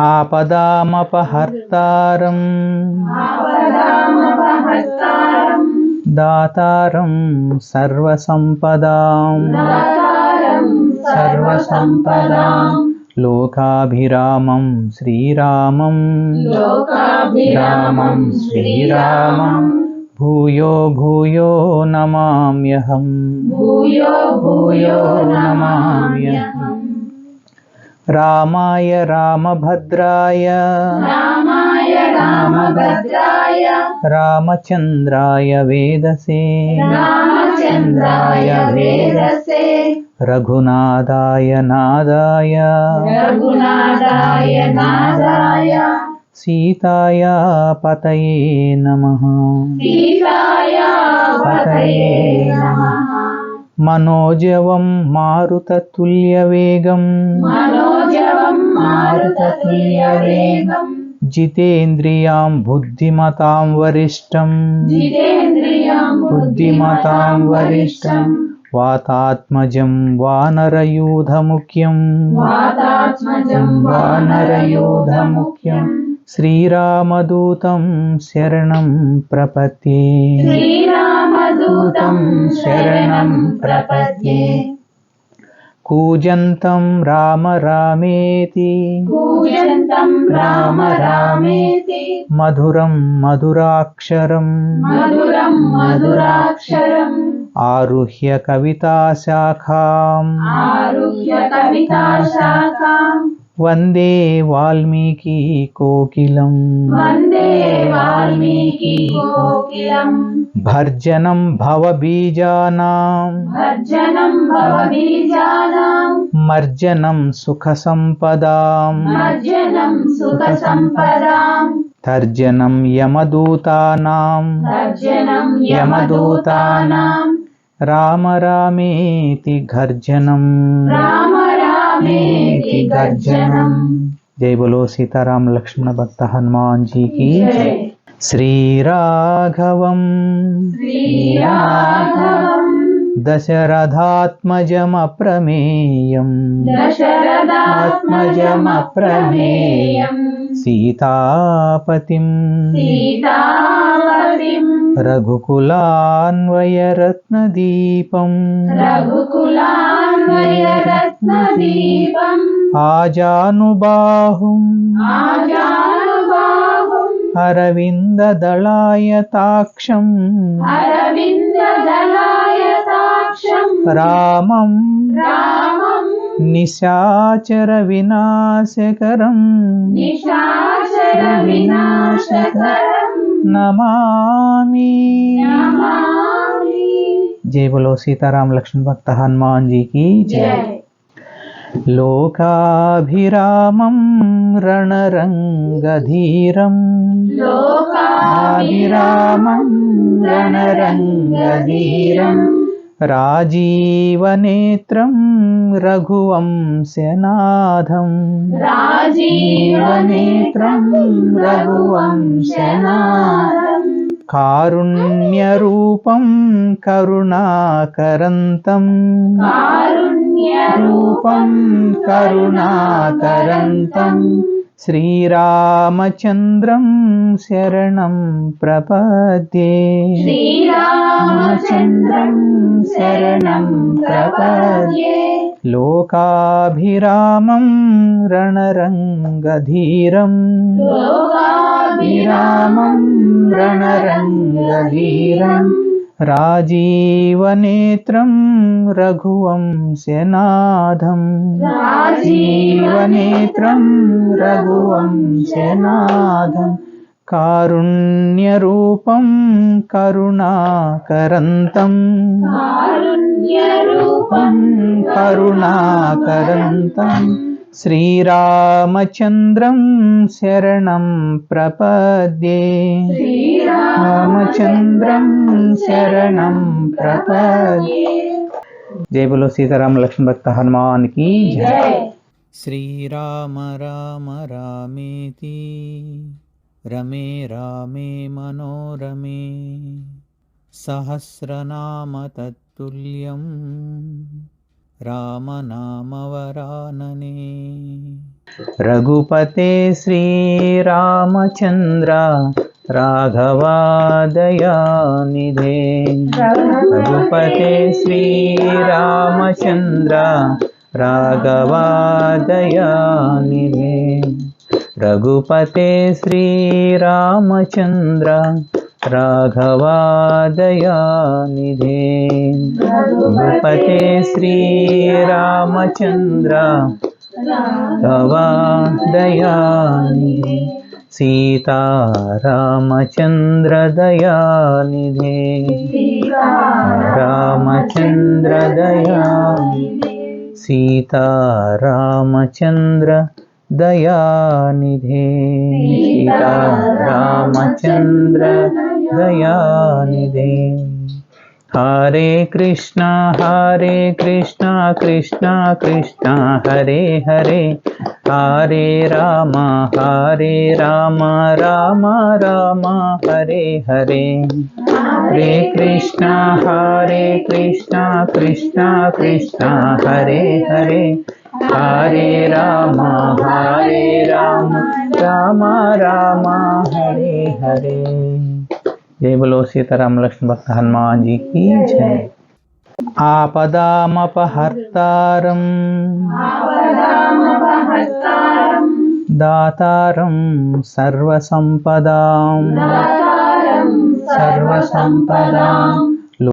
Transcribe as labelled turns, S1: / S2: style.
S1: ఆపదామపహర్తారం దాతారం సర్వసంపదాం లోకాభిరామం శ్రీరామం భూయో భూయో నమామ్యహం రామాయ రామభద్రాయ రామచంద్రాయ వేదసే రఘునాథాయ నాదాయ సీతాయ పతయే నమః మనోజవం మారుతతుల్యవేగం జితేంద్రియాం బుద్ధిమతాం వరిష్టం వాతాత్మజం వానరయూధముఖ్యం శ్రీరామదూతం శరణం ప్రపద్యే కూజంతం రామ రామేతి మధురం మధురాక్షరం ఆరుహ్య కవితాశాఖాం వందే వాల్మీకి కోకిలం భర్జనం భవబీజానాం మర్జనం సుఖసంపదాం తర్జనం యమదూతానాం రామ రామేతి గర్జనం जय बोलो सीताराम लक्ष्मण भक्त हनुमान जी की श्रीराघवं दशरथात्मजमप्रमेयं सीतापतिं रघुकुलान्वयरत्नदीपं आजानुबाहुं अरविन्ददलायताक्षं रामं निशाचरविनाशकरं नमामि। जय बोलो सीताराम लक्ष्मण भक्त हनुमान जी की जय। लोकाभिरामं रणरङ्गधीरं राजीवनेत्रं रघुवंशनाथं कारुण्यरूपं करुणाकरन्तं श्रीरामचन्द्रं शरणं प्रपद्ये लोकाभिरामं रणरङ्गधीरं राजीवनेत्रं रघुवंशनाथं कारुण्यरूपं करुणाकरन्तं श्रीरामचन्द्रं शरणं प्रपद्ये जय बोलो सीताराम लक्ष्मण भक्त हनुमान की जय। श्रीराम राम रामेति रमे रामे मनोरमे सहस्रनाम तत्तुल्यं रामनामवरानने। रघुपते श्रीरामचन्द्र राघवा दयानिधे रघुपते श्रीरामचन्द्र राघवा दयानिधे रघुपते श्रीरामचन्द्र राघवा दयानिधे रघुपते श्रीरामचन्द्र राघवा दयानिधे सीतारामचन्द्र दयानिधे रामचन्द्र दयानिधे सीतारामचन्द्र दयानिधे सीतारामचन्द्र दयानिधे हरे कृष्णा कृष्णा कृष्णा हरे हरे हरे राम राम राम हरे हरे हरे कृष्णा कृष्णा कृष्णा हरे हरे हरे राम राम राम हरे हरे। जय बोलो सीताराम लक्ष्मण भक्त हनुमान जी की जय। आपदामपहर्तारं दातारं सर्वसंपदां